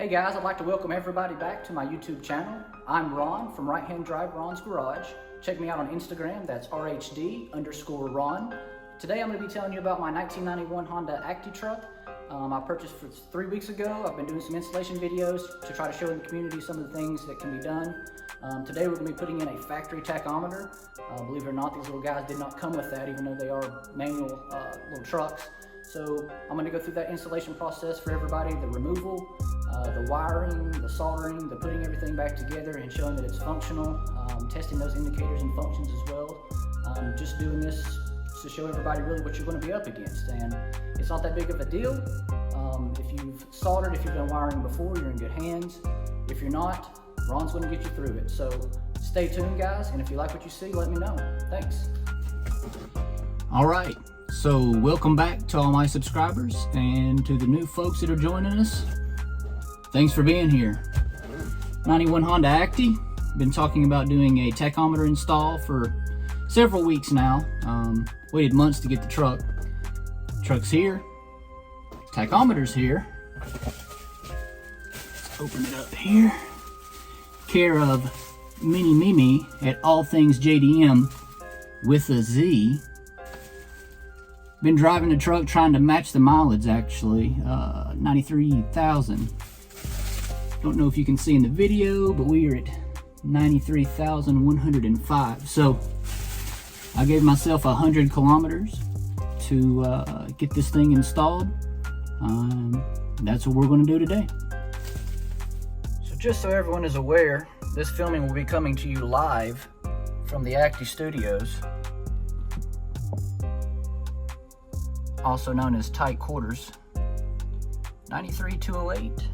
Hey guys, I'd like to welcome everybody back to my YouTube channel. I'm Ron from Right Hand Drive Ron's Garage. Check me out on Instagram, that's RHD_Ron. Today I'm going to be telling you about my 1991 Honda Acty truck. I purchased it 3 weeks ago. I've been doing some installation videos to try to show the community some of the things that can be done. Today we're going to be putting in a factory tachometer. Believe it or not, these little guys did not come with that, even though they are manual little trucks. So I'm going to go through that installation process for everybody, the removal, the wiring, the soldering, the putting everything back together and showing that it's functional, testing those indicators and functions as well. Just doing this to show everybody really what you're going to be up against, and it's not that big of a deal. If you've soldered, if you've done wiring before, you're in good hands. If you're not, Ron's going to get you through it. So stay tuned, guys, and if you like what you see, let me know. Thanks. All right, so welcome back to all my subscribers and to the new folks that are joining us. Thanks for being here. 91 Honda Acty. Been talking about doing a tachometer install for several weeks now. Waited months to get the truck. Truck's here. Tachometer's here. Let's open it up here. Care of Mini Mimi at AllThingZJDM with a Z. Been driving the truck trying to match the mileage actually. 93,000. Don't know if you can see in the video, but we are at 93,105. So I gave myself 100 kilometers to get this thing installed. That's what we're going to do today. So just so everyone is aware, this filming will be coming to you live from the Acty Studios, also known as tight quarters. 93,208,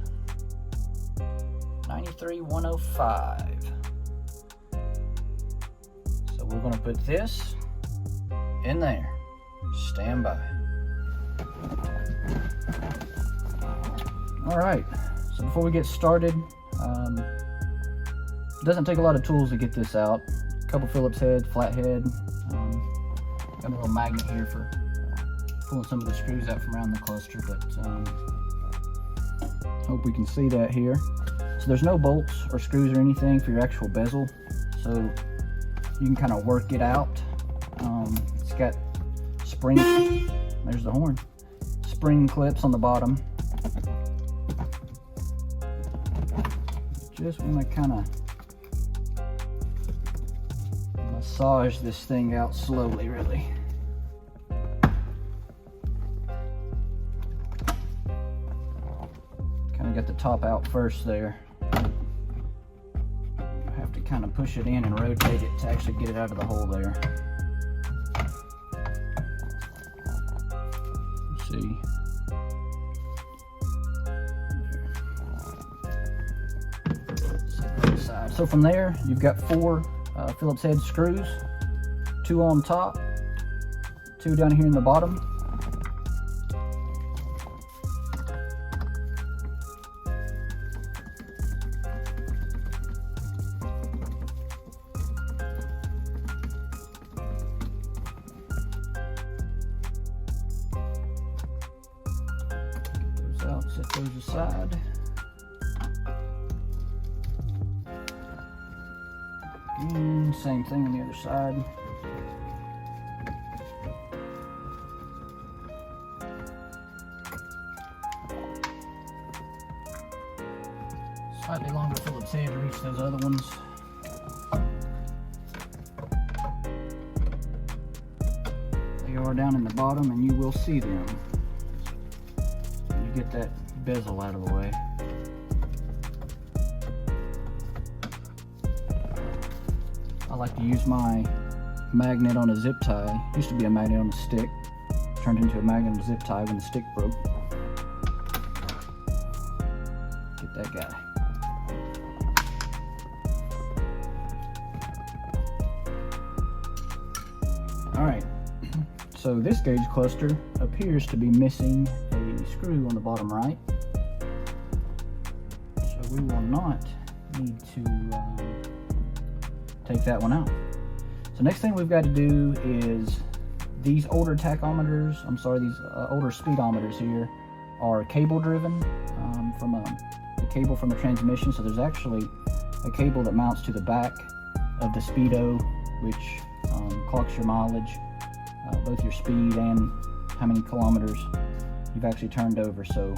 93,105. So we're going to put this in there. Stand by. All right, so before we get started, it doesn't take a lot of tools to get this out. A couple Phillips head, flathead, got a little magnet here for pulling some of the screws out from around the cluster, but hope we can see that here. So there's no bolts or screws or anything for your actual bezel, so you can kind of work it out. It's got spring, there's the horn, spring clips on the bottom. Just want to kind of massage this thing out slowly, really. Kind of get the top out first there. I have to kind of push it in and rotate it to actually get it out of the hole there. Let's see. So from there, you've got 4 Phillips head screws, 2 on top, 2 down here in the bottom. Get those out, set those aside. Same thing on the other side. Slightly longer Phillips head to reach those other ones. They are down in the bottom and you will see them. You get that bezel out of the way. I like to use my magnet on a zip tie. Used to be a magnet on a stick. Turned into a magnet on a zip tie when the stick broke. Get that guy. Alright, so this gauge cluster appears to be missing a screw on the bottom right. So we will not need to take that one out. So next thing we've got to do is these older tachometers, these older speedometers here are cable driven from a the cable from the transmission. So there's actually a cable that mounts to the back of the speedo, which clocks your mileage, both your speed and how many kilometers you've actually turned over. So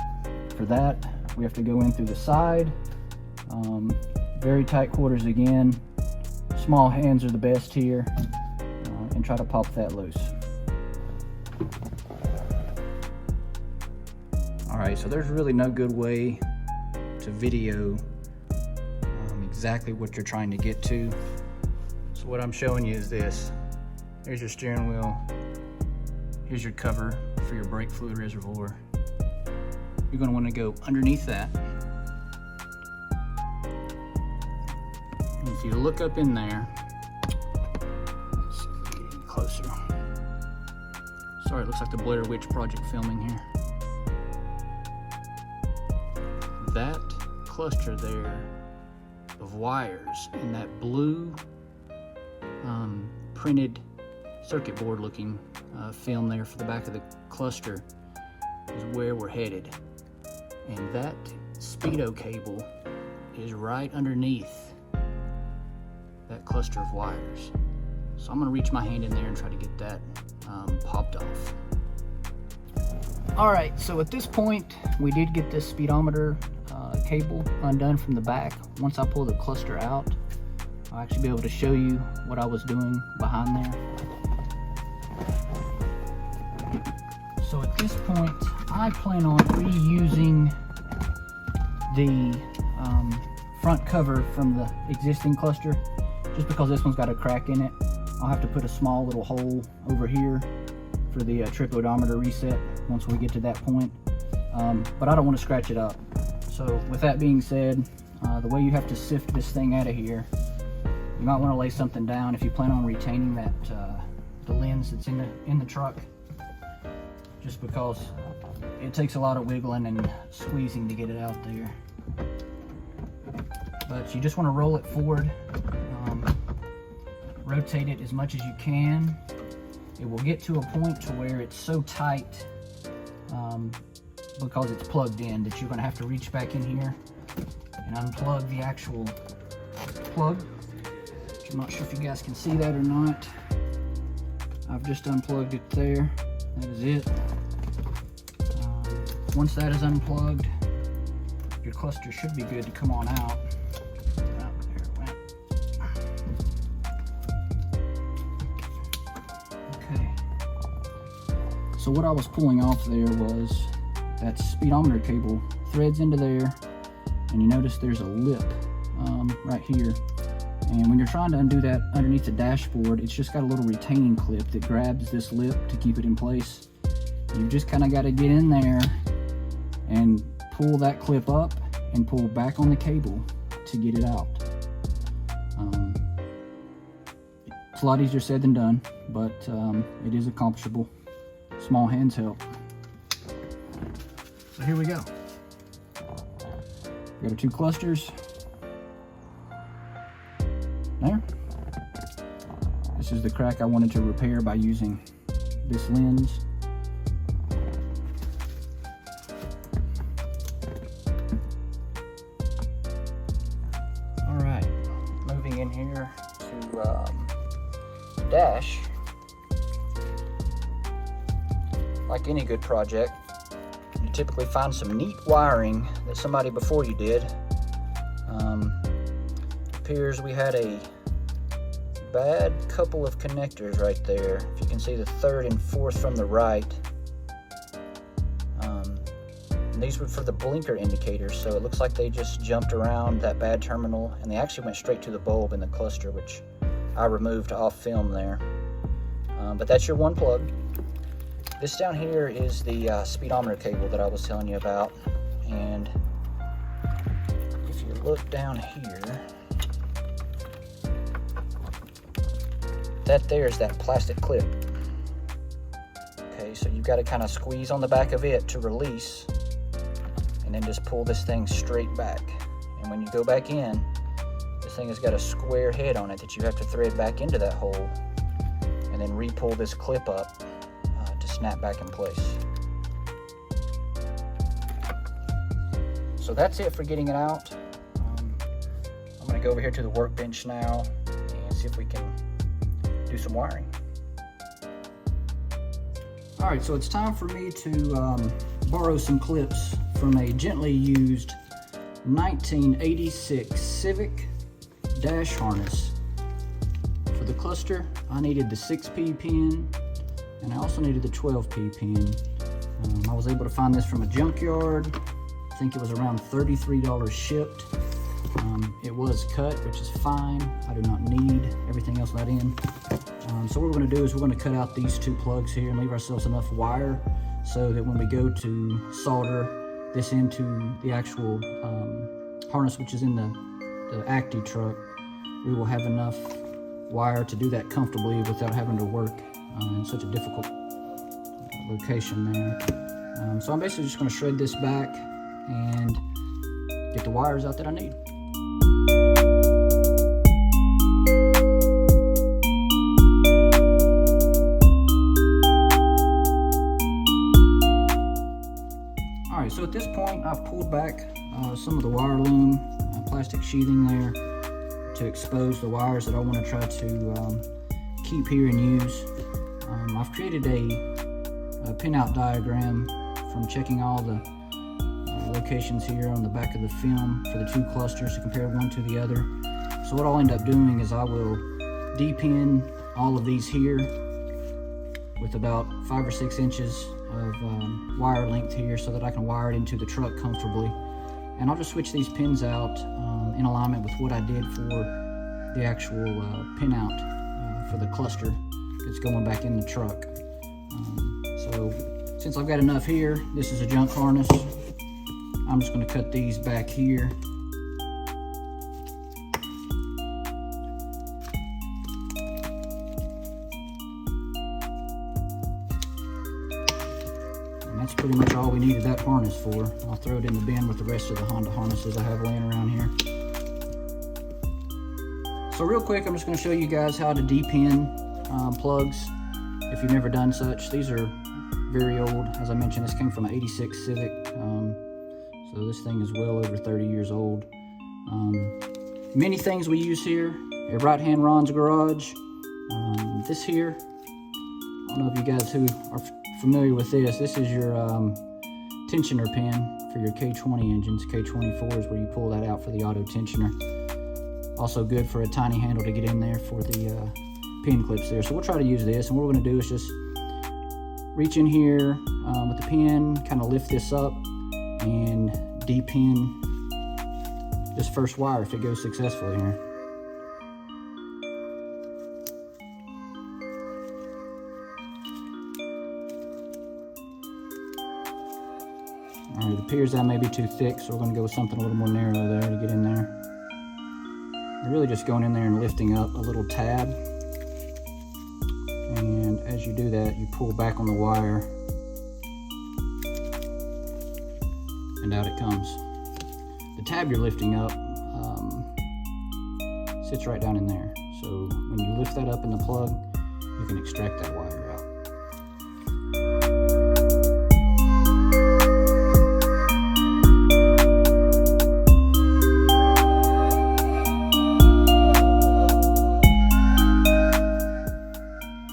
for that, we have to go in through the side. Very tight quarters again. Small hands are the best here, and try to pop that loose. Alright, so there's really no good way to video exactly what you're trying to get to. So what I'm showing you is this. Here's your steering wheel. Here's your cover for your brake fluid reservoir. You're going to want to go underneath that. And if you look up in there, let's get in closer. Sorry, it looks like the Blair Witch Project filming here. That cluster there of wires in that blue printed circuit board looking film there for the back of the cluster is where we're headed. And that speedo cable is right underneath that cluster of wires. So I'm going to reach my hand in there and try to get that popped off. Alright, so at this point we did get this speedometer cable undone from the back. Once I pull the cluster out, I'll actually be able to show you what I was doing behind there. So at this point, I plan on reusing the front cover from the existing cluster, just because this one's got a crack in it. I'll have to put a small little hole over here for the trip odometer reset once we get to that point, but I don't want to scratch it up. So with that being said, the way you have to sift this thing out of here, you might want to lay something down if you plan on retaining that the lens that's in the truck, just because it takes a lot of wiggling and squeezing to get it out there. But you just want to roll it forward, rotate it as much as you can. It will get to a point to where it's so tight because it's plugged in that you're going to have to reach back in here and unplug the actual plug. I'm not sure if you guys can see that or not. I've just unplugged it there. That is it. Once that is unplugged, your cluster should be good to come on out. Oh, there it went. Okay. So what I was pulling off there was that speedometer cable threads into there, and you notice there's a lip right here. And when you're trying to undo that underneath the dashboard, it's just got a little retaining clip that grabs this lip to keep it in place. You just kind of got to get in there and pull that clip up and pull back on the cable to get it out. It's a lot easier said than done, but it is accomplishable. Small hands help. So here we go. We got our two clusters. There. This is the crack I wanted to repair by using this lens. Alright, moving in here to dash. Like any good project, you typically find some neat wiring that somebody before you did. Appears we had a bad couple of connectors right there. If you can see the third and fourth from the right. And these were for the blinker indicators, so it looks like they just jumped around that bad terminal, and they actually went straight to the bulb in the cluster, which I removed off film there. But that's your one plug. This down here is the speedometer cable that I was telling you about, and if you look down here, that there is that plastic clip. Okay, so you've got to kind of squeeze on the back of it to release, and then just pull this thing straight back. And when you go back in, this thing has got a square head on it that you have to thread back into that hole, and then re-pull this clip up to snap back in place. So that's it for getting it out. I'm gonna go over here to the workbench now and see if we can do some wiring. All right, so it's time for me to borrow some clips from a gently used 1986 Civic dash harness. For the cluster, I needed the 6P pin, and I also needed the 12P pin. I was able to find this from a junkyard. I think it was around $33 shipped. It was cut, which is fine. I do not need everything else let in. So what we're going to do is we're going to cut out these two plugs here and leave ourselves enough wire so that when we go to solder this into the actual harness, which is in the Acty truck, we will have enough wire to do that comfortably without having to work in such a difficult location there. So I'm basically just going to shred this back and get the wires out that I need. Alright, so at this point I've pulled back some of the wire loom, plastic sheathing there to expose the wires that I want to try to keep here and use. I've created a pinout diagram from checking all the locations here on the back of the film for the two clusters to compare one to the other. So what I'll end up doing is I will de-pin all of these here with about 5 or 6 inches of wire length here so that I can wire it into the truck comfortably. And I'll just switch these pins out in alignment with what I did for the actual pin out for the cluster that's going back in the truck. So since I've got enough here, this is a junk harness. I'm just going to cut these back here. And that's pretty much all we needed that harness for. I'll throw it in the bin with the rest of the Honda harnesses I have laying around here. So real quick, I'm just going to show you guys how to de-pin plugs if you've never done such. These are very old. As I mentioned, this came from an 86 Civic. So this thing is well over 30 years old. Many things we use here at Right Hand Ron's Garage. This here, I don't know if you guys who are familiar with this. This is your tensioner pin for your K20 engines. K24 is where you pull that out for the auto tensioner. Also good for a tiny handle to get in there for the pin clips there. So we'll try to use this, and what we're going to do is just reach in here with the pin, kind of lift this up and de-pin this first wire if it goes successfully here. Alright, it appears that may be too thick, so we're going to go with something a little more narrow there to get in there. You're really just going in there and lifting up a little tab. And as you do that, you pull back on the wire and out it comes. The tab you're lifting up sits right down in there. So when you lift that up in the plug, you can extract that wire out.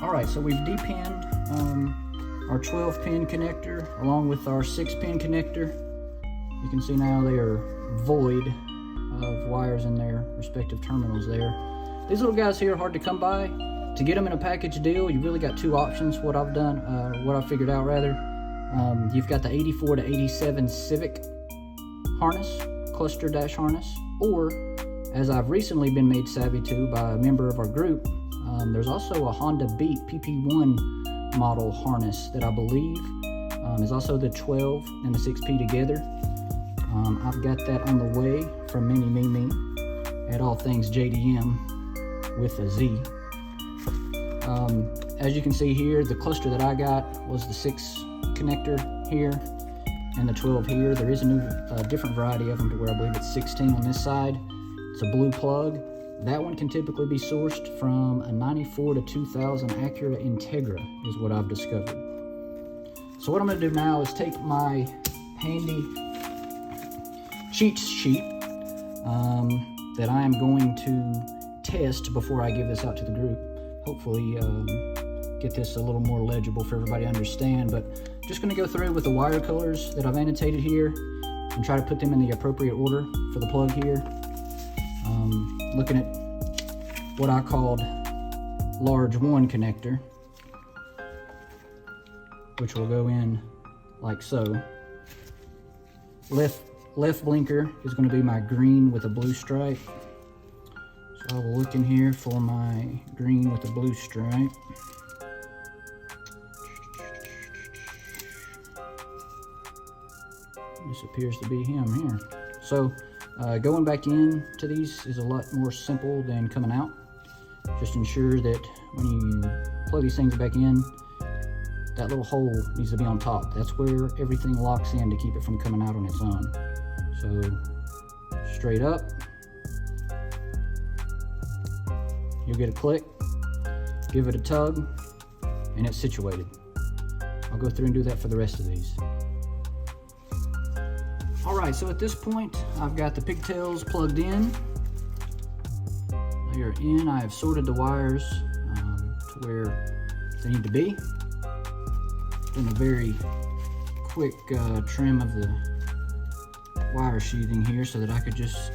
Alright, so we've de-pinned our 12-pin connector along with our 6-pin connector. You can see now they are void of wires in their respective terminals there. These little guys here are hard to come by. To get them in a package deal, you really got two options. What I've done, what I figured out rather, you've got the 84 to 87 Civic harness, cluster dash harness, or as I've recently been made savvy to by a member of our group, there's also a Honda Beat PP1 model harness that I believe is also the 12 and the 6P together. I've got that on the way from me at AllThingZJDM with a Z. As you can see here, the cluster that I got was the 6 connector here and the 12 here. There is a different variety of them to where I believe it's 16 on this side. It's a blue plug. That one can typically be sourced from a 94 to 2000 Acura Integra is what I've discovered. So what I'm going to do now is take my handy cheat sheet that I am going to test before I give this out to the group. Hopefully get this a little more legible for everybody to understand, but just going to go through with the wire colors that I've annotated here and try to put them in the appropriate order for the plug here. Looking at what I called large 1 connector, which will go in like so. Left blinker is going to be my green with a blue stripe. So I will look in here for my green with a blue stripe. This appears to be him here. So going back in to these is a lot more simple than coming out. Just ensure that when you plug these things back in, that little hole needs to be on top. That's where everything locks in to keep it from coming out on its own. So straight up, you'll get a click, give it a tug, and it's situated. I'll go through and do that for the rest of these. Alright, so at this point, I've got the pigtails plugged in. They are in. I have sorted the wires to where they need to be. Done a very quick trim of the wire sheathing here so that I could just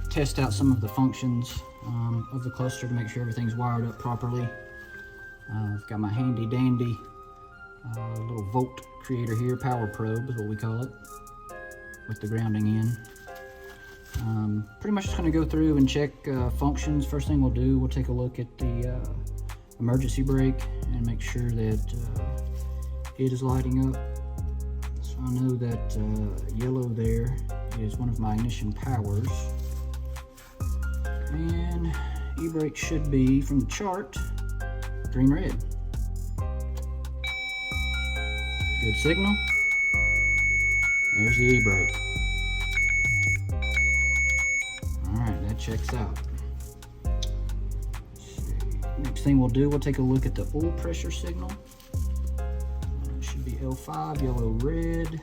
test out some of the functions of the cluster to make sure everything's wired up properly. I've got my handy dandy little volt creator here, power probe is what we call it, with the grounding in. Pretty much just going to go through and check functions. First thing we'll do, we'll take a look at the emergency brake and make sure that it is lighting up. So I know that yellow there is one of my ignition powers. And e-brake should be, from the chart, green-red. Good signal. There's the e-brake. Alright, that checks out. Let's see. Next thing we'll do, we'll take a look at the oil pressure signal. It should be L5, yellow, red.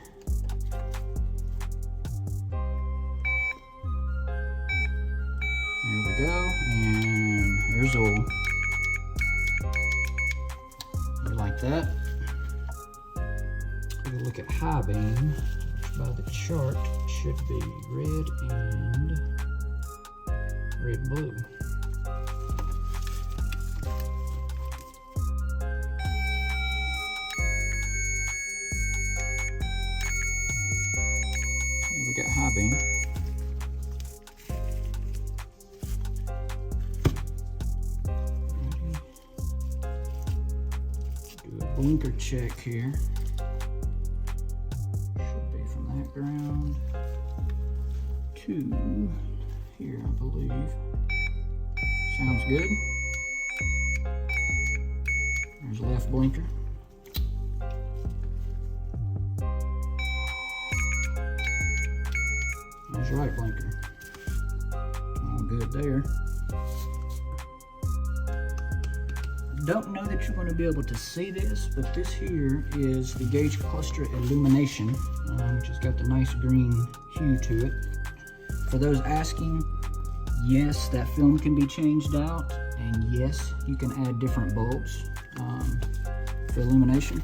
There we go, and there's oil. We like that. Take a look at high beam, which by the chart should be red and red-blue. Okay, we got high beam. Blinker check here. Should be from that ground to here, I believe. Sounds good. There's left blinker. There's right blinker. All good there. Don't know that you're going to be able to see this, but this here is the gauge cluster illumination, which has got the nice green hue to it. For those asking, yes, that film can be changed out, and yes, you can add different bulbs for illumination.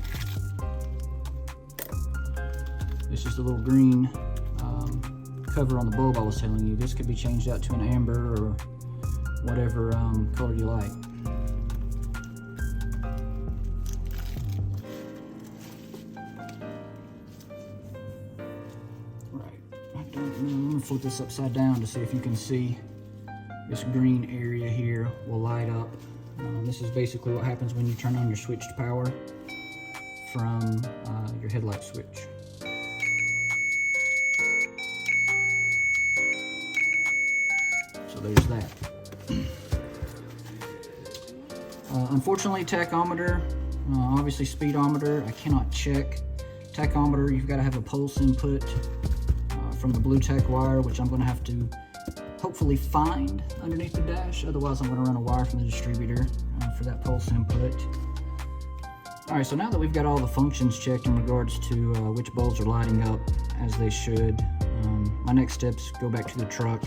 This is the little green cover on the bulb I was telling you. This could be changed out to an amber or whatever color you like. I'm going to flip this upside down to see if you can see this green area here will light up. This is basically what happens when you turn on your switched power from your headlight switch. So there's that. Unfortunately, tachometer, obviously speedometer, I cannot check. Tachometer, you've got to have a pulse input from the blue tech wire, which I'm going to have to hopefully find underneath the dash. Otherwise, I'm going to run a wire from the distributor for that pulse input. All right, so now that we've got all the functions checked in regards to which bulbs are lighting up as they should, My next steps, go back to the truck,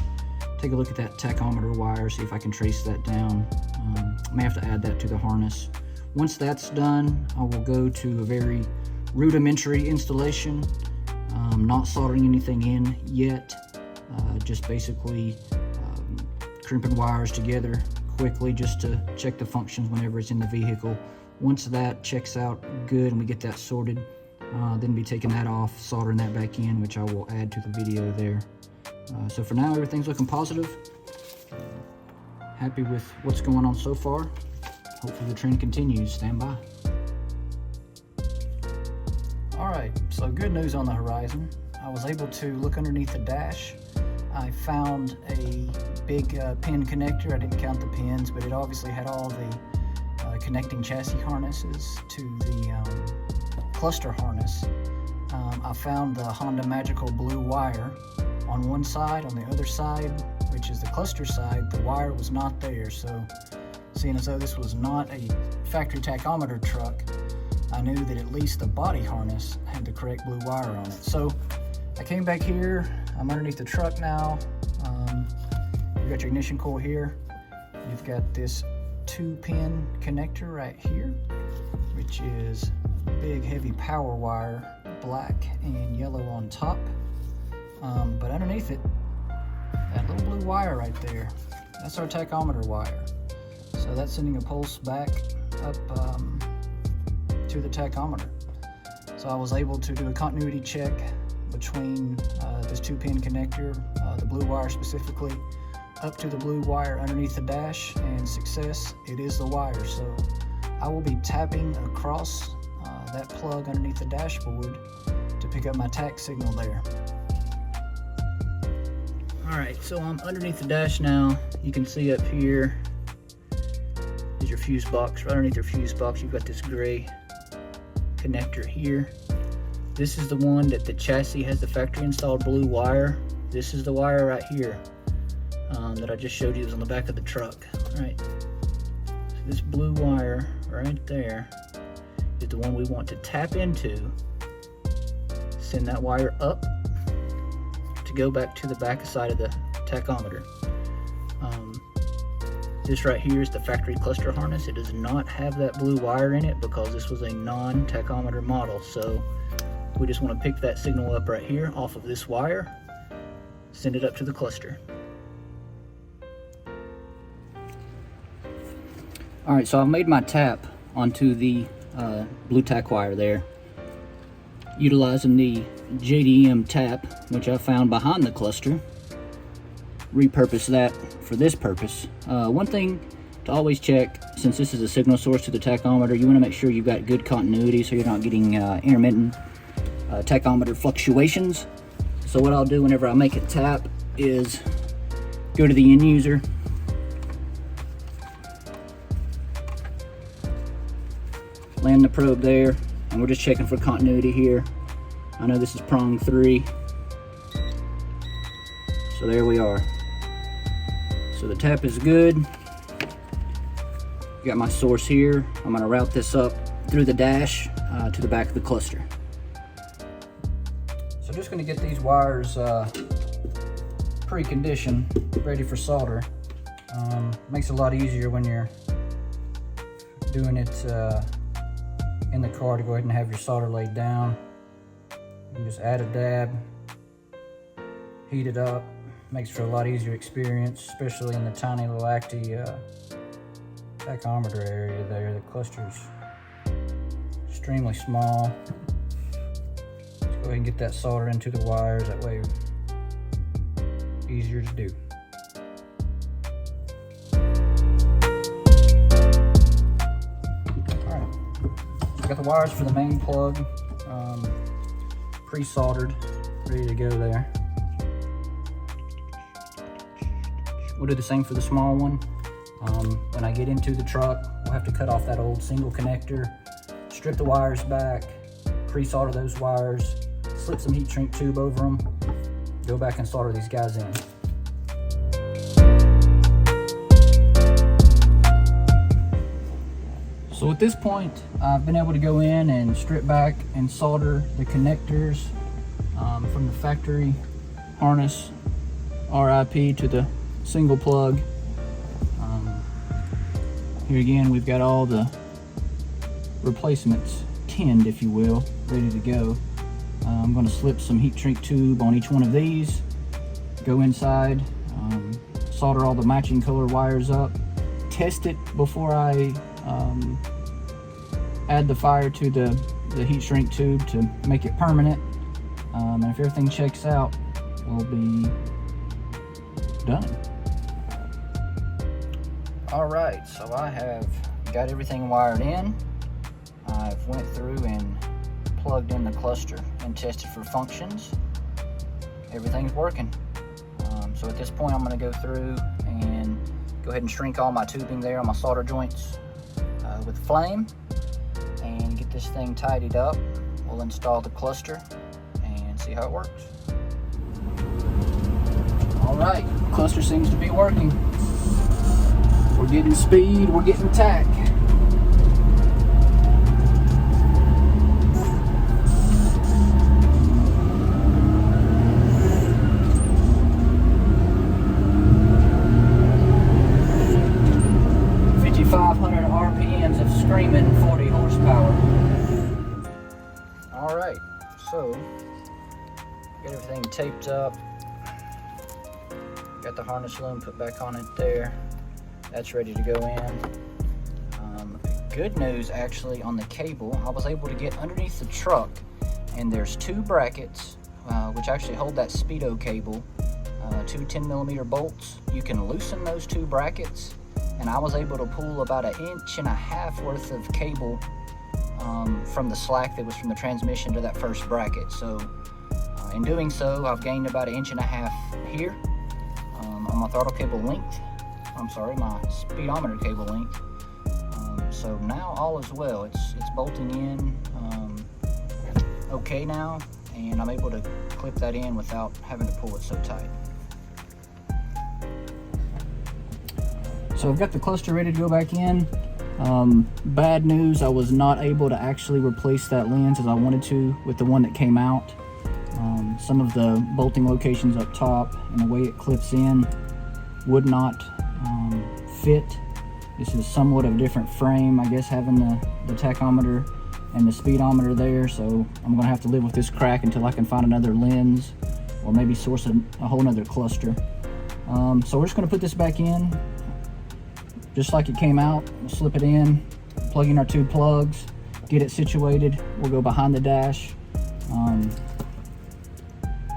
take a look at that tachometer wire, see if I can trace that down. I may have to add that to the harness. Once that's done, I will go to a very rudimentary installation, not soldering anything in yet, just basically crimping wires together quickly just to check the functions whenever it's in the vehicle. Once that checks out good and we get that sorted, then be taking that off, soldering that back in, which I will add to the video there. So for now, everything's looking positive. Happy with what's going on so far. Hopefully the trend continues. Stand by. Alright, so good news on the horizon. I was able to look underneath the dash. I found a big pin connector. I didn't count the pins, but it obviously had all the connecting chassis harnesses to the cluster harness. I found the Honda magical blue wire on one side. On the other side, which is the cluster side, the wire was not there. So seeing as though this was not a factory tachometer truck, I knew that at least the body harness had the correct blue wire on it. So I came back here. I'm underneath the truck now. You've got your ignition coil here. You've got this 2-pin connector right here, which is big heavy power wire, black and yellow on top. But underneath it, that little blue wire right there, that's our tachometer wire. So that's sending a pulse back up to the tachometer. So I was able to do a continuity check between this 2-pin connector, the blue wire specifically, up to the blue wire underneath the dash, and success, it is the wire. So I will be tapping across that plug underneath the dashboard to pick up my tach signal there. Alright, so I'm underneath the dash now. You can see up here is your fuse box. Right underneath your fuse box, you've got this gray connector here. This is the one that the chassis has the factory installed blue wire. This is the wire right here that I just showed you. It was on the back of the truck. Right. So this blue wire right there is the one we want to tap into. Send that wire up to go back to the back side of the tachometer. This right here is the factory cluster harness. It does not have that blue wire in it because this was a non-tachometer model. So we just want to pick that signal up right here off of this wire, send it up to the cluster. Alright, so I've made my tap onto the blue tack wire there, utilizing the JDM tap, which I found behind the cluster. Repurpose that for this purpose. One thing to always check, since this is a signal source to the tachometer, you want to make sure you've got good continuity so you're not getting intermittent tachometer fluctuations. So what I'll do whenever I make a tap is go to the end user, land the probe there, and we're just checking for continuity here. I know this is prong 3, so there we are. So the tap is good. Got my source here. I'm going to route this up through the dash to the back of the cluster. So just going to get these wires pre-conditioned, ready for solder. Makes it a lot easier when you're doing it in the car to go ahead and have your solder laid down. You can just add a dab, heat it up. Makes for a lot easier experience, especially in the tiny little Acty tachometer area there. The cluster's extremely small. Let's go ahead and get that solder into the wires, that way easier to do. Alright, I got the wires for the main plug pre-soldered, ready to go there. We'll do the same for the small one. When I get into the truck, we'll have to cut off that old single connector, strip the wires back, pre-solder those wires, slip some heat shrink tube over them, go back and solder these guys in. So at this point, I've been able to go in and strip back and solder the connectors from the factory harness, RIP to the single plug. Here again, we've got all the replacements tinned, if you will, ready to go. I'm going to slip some heat shrink tube on each one of these, go inside, solder all the matching color wires up, test it before I add the fire to the heat shrink tube to make it permanent. And if everything checks out, we'll be done. Alright, so I have got everything wired in. I've went through and plugged in the cluster and tested for functions. Everything's working. So at this point I'm going to go through and go ahead and shrink all my tubing there on my solder joints with flame and get this thing tidied up. We'll install the cluster and see how it works. Alright, cluster seems to be working. We're getting speed, we're getting tack. RPMs of screaming 40 horsepower. Alright, so got everything taped up. Got the harness loom put back on it there. That's ready to go in. Good news actually on the cable, I was able to get underneath the truck and there's two brackets which actually hold that speedo cable, two 10mm bolts. You can loosen those two brackets, and I was able to pull about 1.5 inches worth of cable from the slack that was from the transmission to that first bracket. So in doing so, I've gained about 1.5 inches here on my throttle cable length. I'm sorry, my speedometer cable length. So now all is well. It's bolting in okay now, and I'm able to clip that in without having to pull it so tight. So I've got the cluster ready to go back in. Bad news, I was not able to actually replace that lens as I wanted to with the one that came out. Some of the bolting locations up top and the way it clips in would not fit. This is somewhat of a different frame, I guess, having the tachometer and the speedometer there, so I'm gonna have to live with this crack until I can find another lens or maybe source a whole nother cluster. So we're just gonna put this back in just like it came out. We'll slip it in, plug in our two plugs, get it situated. We'll go behind the dash,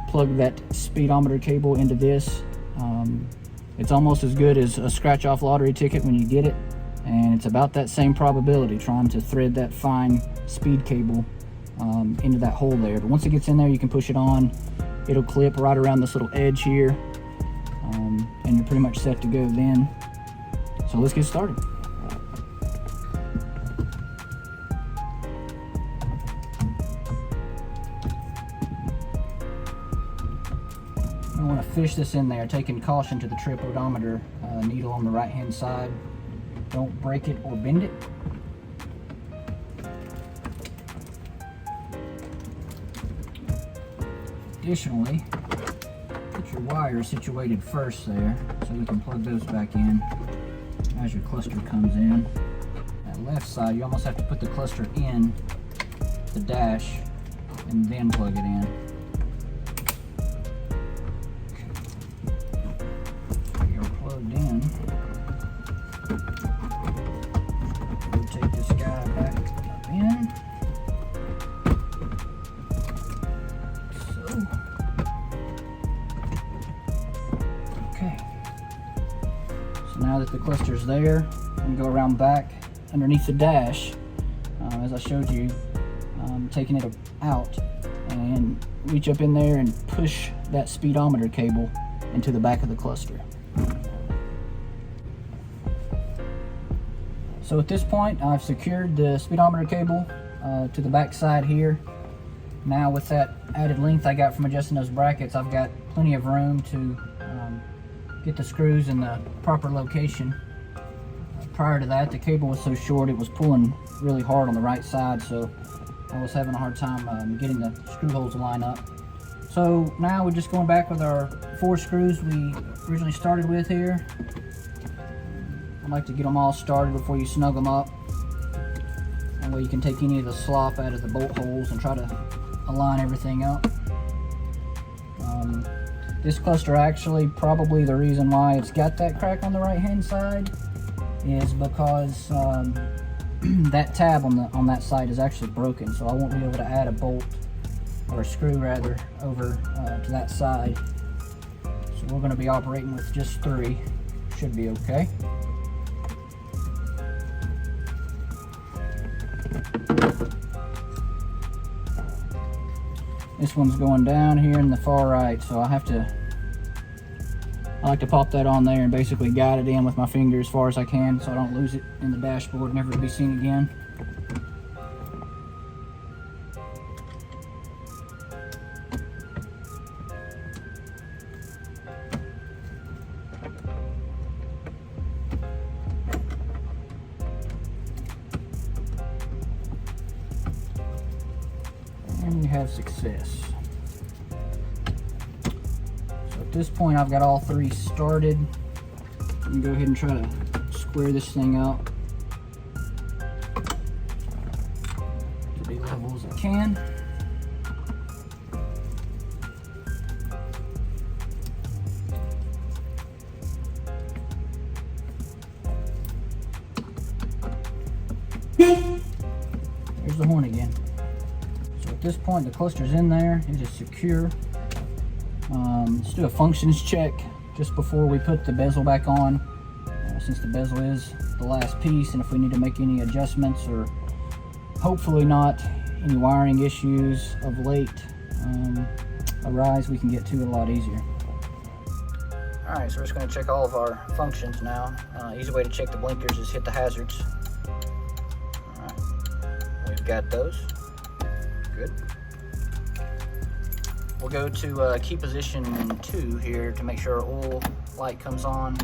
plug that speedometer cable into this. It's almost as good as a scratch-off lottery ticket when you get it, and it's about that same probability trying to thread that fine speed cable into that hole there. But once it gets in there, you can push it on. It'll clip right around this little edge here, and you're pretty much set to go then. So let's get started. I want to fish this in there, taking caution to the trip odometer needle on the right hand side. Don't break it or bend it. Additionally, get your wires situated first there so you can plug those back in as your cluster comes in. That left side, you almost have to put the cluster in the dash and then plug it in. You're plugged in. We'll take this guy back up in. So, okay. So now that the cluster's there, I'm going to go around back underneath the dash, as I showed you, taking it out and reach up in there and push that speedometer cable into the back of the cluster. So at this point, I've secured the speedometer cable to the back side here. Now with that added length I got from adjusting those brackets, I've got plenty of room to get the screws in the proper location. Prior to that, the cable was so short it was pulling really hard on the right side, so I was having a hard time getting the screw holes to line up. So now we're just going back with our 4 screws we originally started with here. I like to get them all started before you snug them up. That way you can take any of the slop out of the bolt holes and try to align everything up. This cluster, actually, probably the reason why it's got that crack on the right hand side is because that tab on that side is actually broken, so I won't be able to add a bolt, or a screw rather, over to that side. So we're going to be operating with just 3. Should be okay. This one's going down here in the far right, so I like to pop that on there and basically guide it in with my finger as far as I can so I don't lose it in the dashboard, never to be seen again. And we have success. So at this point I've got all 3 started. I'm gonna go ahead and try to square this thing out to be level as I can. There's the horn again. So at this point the cluster's in there, it is secure. Let's do a functions check just before we put the bezel back on, since the bezel is the last piece, and if we need to make any adjustments or hopefully not any wiring issues of late arise, we can get to it a lot easier. Alright, so we're just going to check all of our functions now. Easy way to check the blinkers is hit the hazards. Alright, we've got those. Good. We'll go to key position 2 here to make sure our oil light comes on.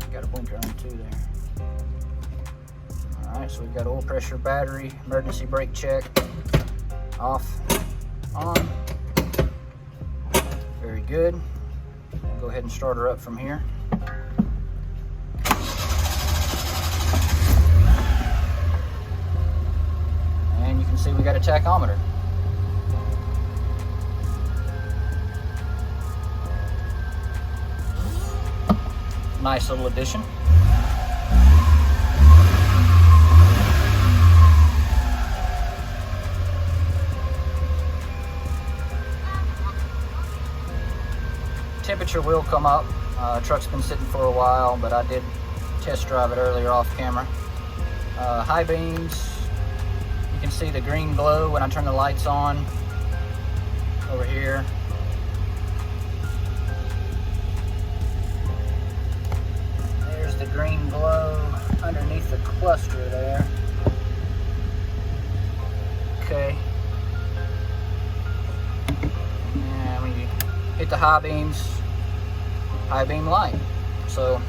We've got a blinker on 2 there. Alright, so we've got oil pressure, battery, emergency brake check, off, on. Very good. We'll go ahead and start her up from here. And you can see we got a tachometer. Nice little addition. Temperature will come up. Truck's been sitting for a while, but I did test drive it earlier off camera. High beams, you can see the green glow when I turn the lights on over here. There's the green glow underneath the cluster there. Okay. And when you hit the high beams, high beam light. So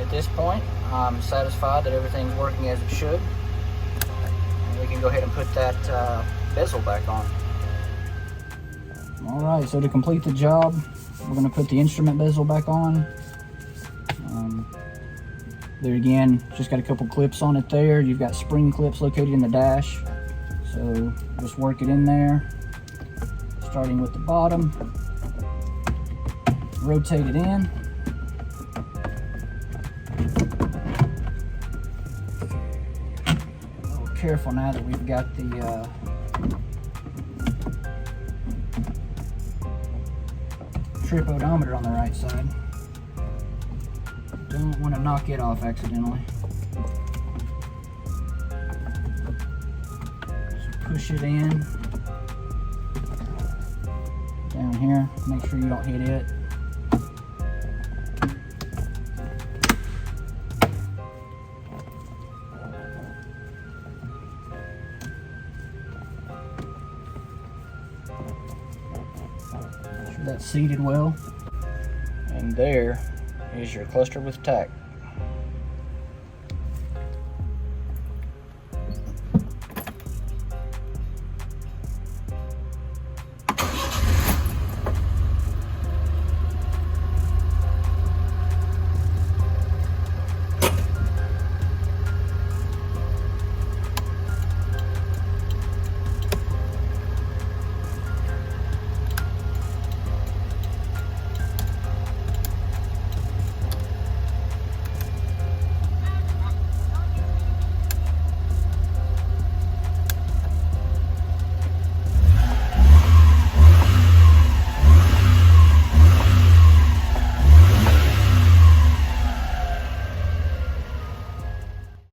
at this point, I'm satisfied that everything's working as it should. And we can go ahead and put that bezel back on. All right, so to complete the job, we're going to put the instrument bezel back on. There again, just got a couple clips on it there. You've got spring clips located in the dash. So just work it in there, starting with the bottom. Rotate it in. A little careful now that we've got the trip odometer on the right side. Don't want to knock it off accidentally. So push it in. Down here, make sure you don't hit it. Make sure that's seated well. And there is your cluster with tack.